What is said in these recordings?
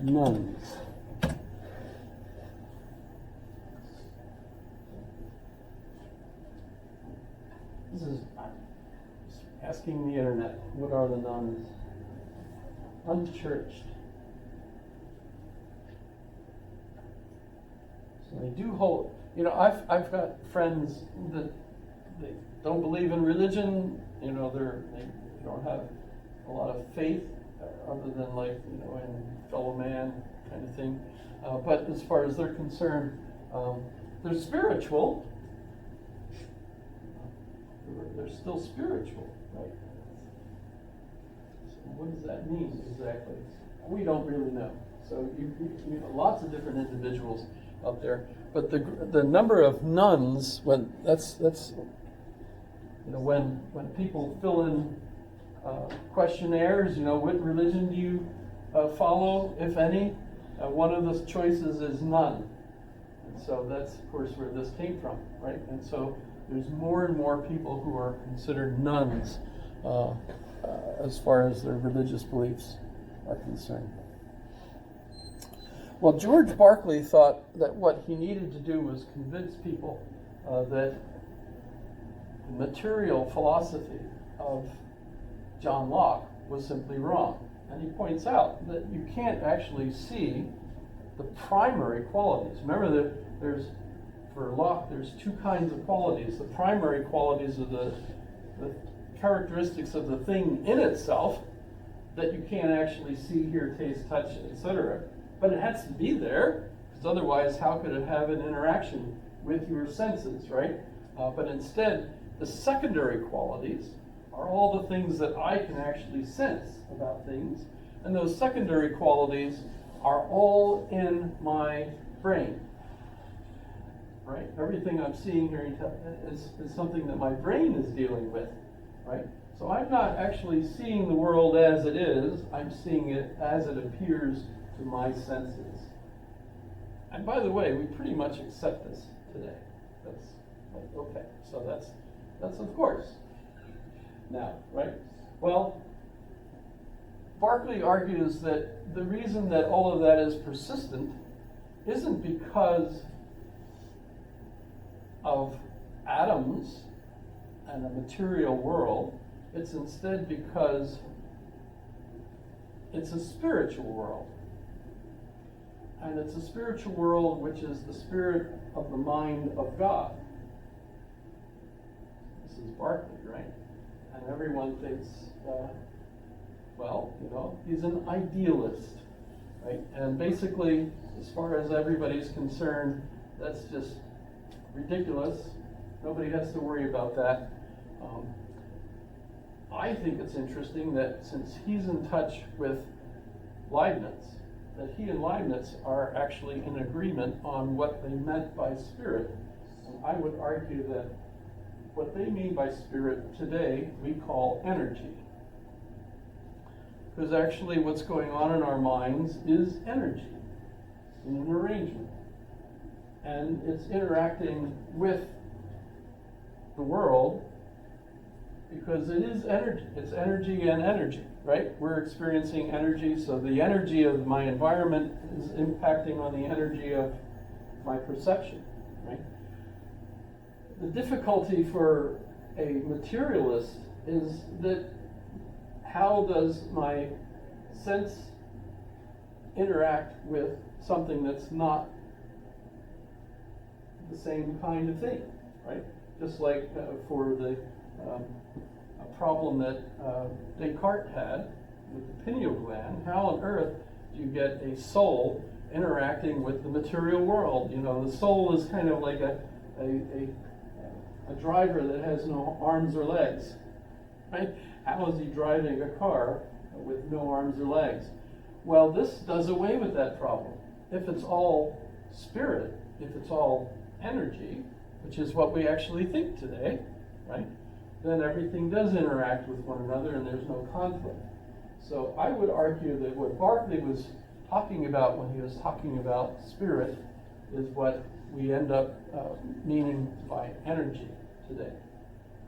nuns. This is asking the internet, what are the nuns? Unchurched. So they do hold, I've got friends that they don't believe in religion, they don't have a lot of faith other than in fellow man kind of thing. But as far as they're concerned, they're spiritual. They're still spiritual, right? So what does that mean exactly? We don't really know. So you lots of different individuals out there, but the number of nuns when when people fill in questionnaires, what religion do you follow, if any? One of the choices is none, and so that's of course where this came from, right? And so there's more and more people who are considered nuns as far as their religious beliefs are concerned. Well, George Berkeley thought that what he needed to do was convince people that the material philosophy of John Locke was simply wrong. And he points out that you can't actually see the primary qualities. Remember that for Locke, there's two kinds of qualities. The primary qualities are the characteristics of the thing in itself that you can't actually see, hear, taste, touch, etc. But it has to be there, because otherwise how could it have an interaction with your senses, right? But instead, the secondary qualities are all the things that I can actually sense about things, and those secondary qualities are all in my brain. Right? Everything I'm seeing here is something that my brain is dealing with, right? So I'm not actually seeing the world as it is, I'm seeing it as it appears to my senses. And by the way, we pretty much accept this today. That's okay. So that's of course. Now, right? Well, Berkeley argues that the reason that all of that is persistent isn't because of atoms and a material world. It's instead because it's a spiritual world. And it's a spiritual world which is the spirit of the mind of God. This is Berkeley, right? And everyone thinks, he's an idealist, right? And basically, as far as everybody's concerned, that's just ridiculous. Nobody has to worry about that. I think it's interesting that since he's in touch with Leibniz, that he and Leibniz are actually in agreement on what they meant by spirit. And I would argue that what they mean by spirit today we call energy. Because actually what's going on in our minds is energy in an arrangement. And it's interacting with the world because it is energy. It's energy and energy, right? We're experiencing energy, so the energy of my environment is impacting on the energy of my perception, right? The difficulty for a materialist is that how does my sense interact with something that's not the same kind of thing, right? Just like for the a problem that Descartes had with the pineal gland, how on earth do you get a soul interacting with the material world? The soul is kind of like a driver that has no arms or legs, right? How is he driving a car with no arms or legs? Well, this does away with that problem. If it's all spirit, if it's all energy, which is what we actually think today, right? Then everything does interact with one another and there's no conflict. So I would argue that what Berkeley was talking about when he was talking about spirit is what we end up meaning by energy today.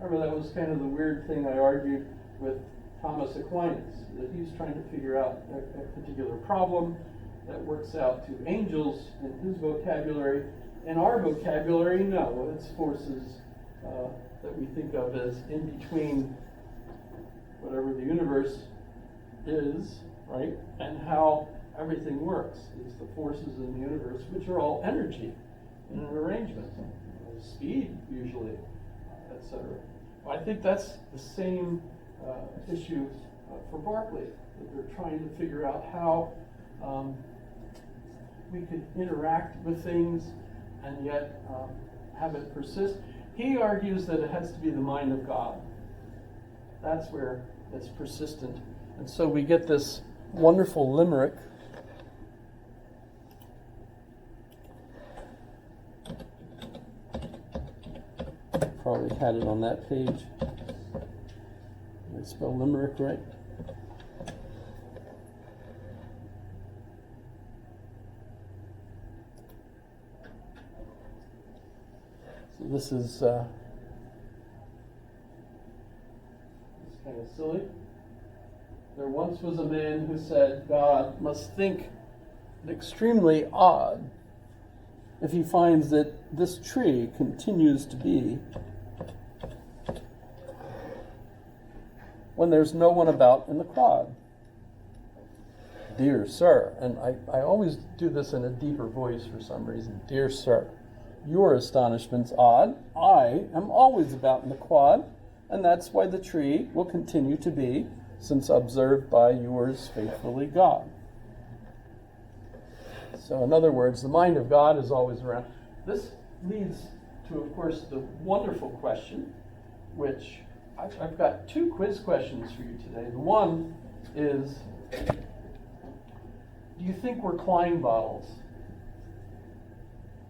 Remember, that was kind of the weird thing I argued with Thomas Aquinas, that he's trying to figure out a particular problem, that works out to angels in his vocabulary. In our vocabulary, no, it's forces that we think of as in between whatever the universe is, right, and how everything works. It's the forces in the universe, which are all energy in an arrangement, speed usually, etc. Well, I think that's the same issue for Berkeley, that they're trying to figure out how we could interact with things and yet have it persist. He argues that it has to be the mind of God. That's where it's persistent. And so we get this wonderful limerick. Probably had it on that page. Did I spell limerick right? So this is it's kind of silly. There once was a man who said God must think it extremely odd if he finds that this tree continues to be when there's no one about in the quad. Dear sir, and I always do this in a deeper voice for some reason. Dear sir, your astonishment's odd. I am always about in the quad, and that's why the tree will continue to be, since observed by yours faithfully, God. So in other words, the mind of God is always around. This leads to, of course, the wonderful question, which I've got two quiz questions for you today. The one is, do you think we're Klein bottles?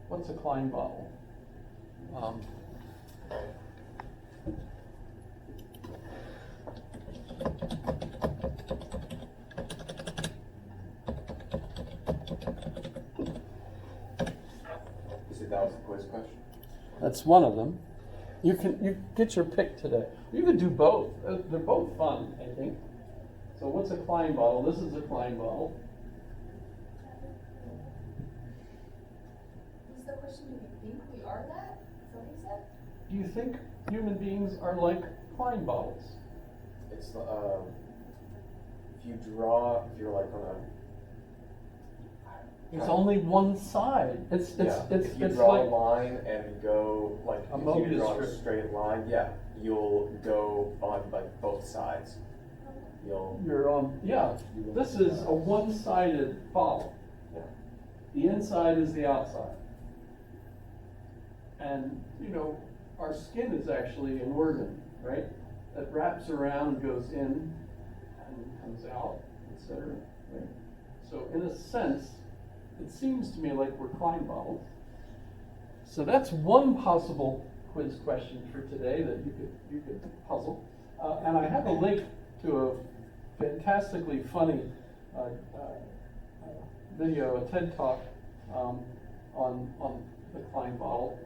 What's a Klein bottle? That was the quiz question? That's one of them. You get your pick today. You could do both. They're both fun, I think. So what's a Klein bottle? This is a Klein bottle. What's the question? Do we think we are that? Is that what you said? Do you think human beings are like Klein bottles? It's if you're like on a. There's only one side. It's if you it's draw like a line and go like a if Mobius you draw strip. a straight line, yeah, you'll go on like both sides. you're on. Yeah, this is a one-sided bottle. Yeah. The inside is the outside. And, our skin is actually an organ, right? That wraps around, goes in, and comes out, etc. Right? So in a sense, it seems to me like we're Klein bottles. So that's one possible quiz question for today that you could puzzle. And I have a link to a fantastically funny video, a TED Talk on the Klein bottle,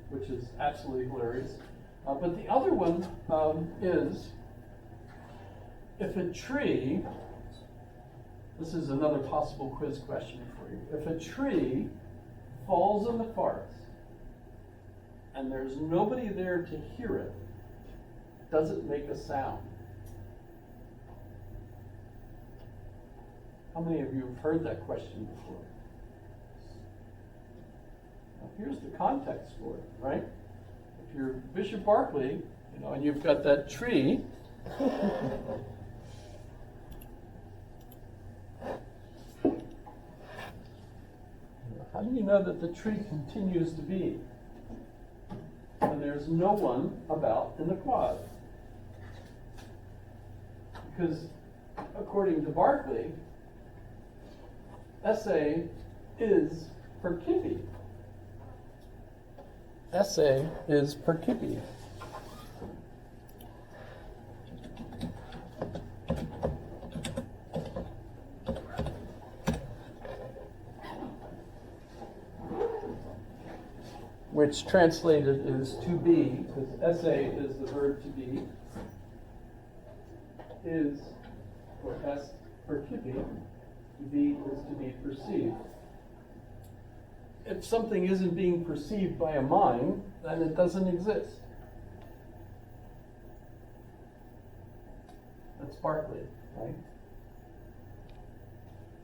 which is absolutely hilarious. But the other one is, if a tree, this is another possible quiz question for you. If a tree falls in the forest and there's nobody there to hear it, does it make a sound? How many of you have heard that question before? Now, here's the context for it, right? If you're Bishop Berkeley, and you've got that tree, how do you know that the tree continues to be when there's no one about in the quad? Because according to Berkeley, SA is Percipi. SA is Percipi. Which translated is to be, because SA is the verb to be, is, or S, Percipi, To be is to be perceived. If something isn't being perceived by a mind, then it doesn't exist. That's Berkeley, right?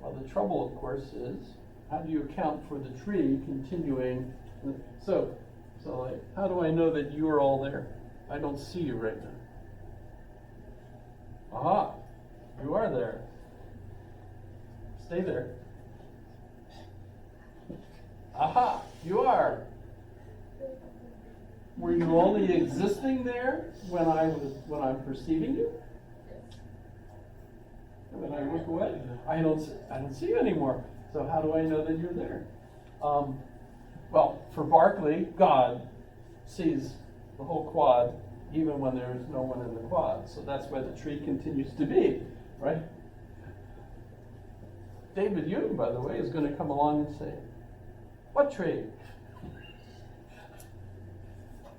Well, the trouble, of course, is how do you account for the tree continuing? So like, how do I know that you are all there? I don't see you right now. Aha, you are there. Stay there. Aha, you are. Were you only existing there when I'm perceiving you? When I look away, I don't see you anymore. So how do I know that you're there? Well, for Berkeley, God sees the whole quad even when there's no one in the quad. So that's why the tree continues to be, right? David Hume, by the way, is going to come along and say, what tree?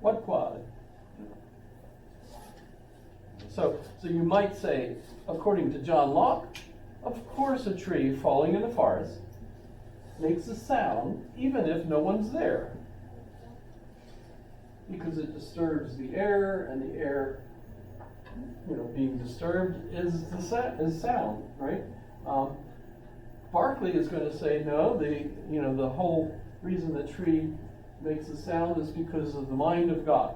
What quad? So you might say, according to John Locke, of course a tree falling in the forest makes a sound even if no one's there. Because it disturbs the air, and the air, being disturbed is sound, right? Berkeley is going to say no. The whole reason the tree makes a sound is because of the mind of God,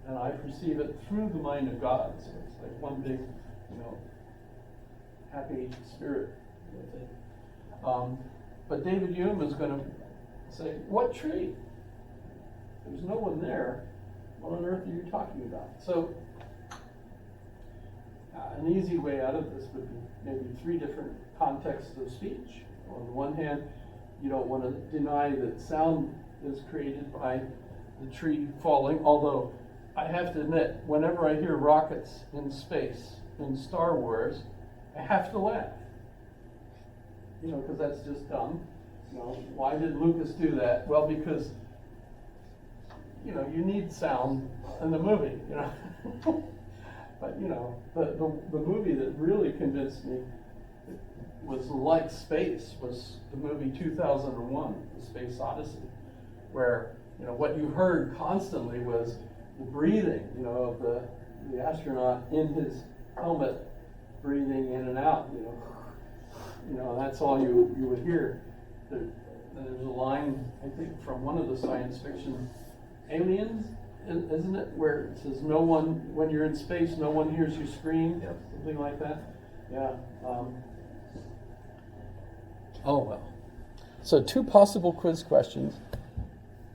and I perceive it through the mind of God. So it's like one big, happy spirit. But David Hume is going to say, what tree? There's no one there. What on earth are you talking about? So, an easy way out of this would be maybe three different contexts of speech. On the one hand, you don't want to deny that sound is created by the tree falling, although I have to admit, whenever I hear rockets in space in Star Wars, I have to laugh. Because that's just dumb. Why did Lucas do that? Well, because you need sound in the movie, But the movie that really convinced me was like space was the movie 2001, The Space Odyssey, where what you heard constantly was the breathing, of the astronaut in his helmet, breathing in and out, that's all you would hear. There's a line, I think, from one of the science fiction Aliens, isn't it, where it says no one, when you're in space, no one hears you scream, something like that. Yeah. Oh well. So 2 possible quiz questions.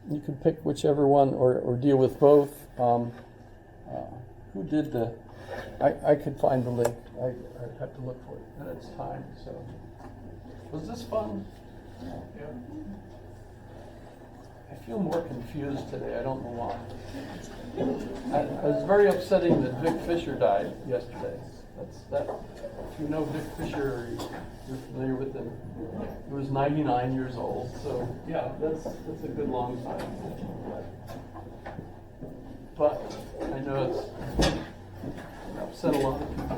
You can pick whichever one, or deal with both. Who did the? I could find the link. I have to look for it, and it's time. So, was this fun? Yeah. I feel more confused today. I don't know why. I was very upsetting that Vic Fisher died yesterday. If you know Vic Fisher, you're familiar with him. He was 99 years old. So yeah, that's a good long time. But I know it's upset a lot of people.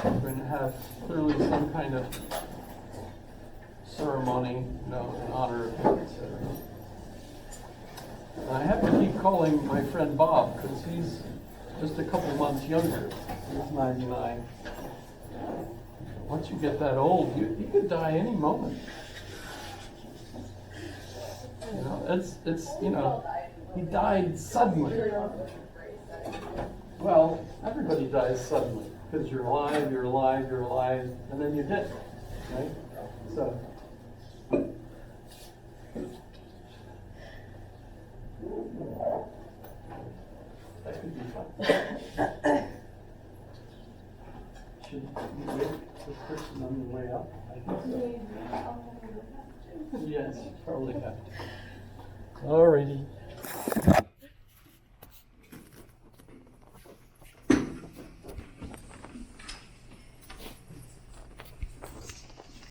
We're going to have clearly some kind of ceremony, in honor of him, etc. And I have to keep calling my friend Bob because he's just a couple months younger. He's 99. Once you get that old, you could die any moment. He died suddenly. Well, everybody dies suddenly because you're alive, and then you're dead, right? So. That could be fun. Should we wait for the person on the way up? I think so. Yes, probably have to. Alrighty.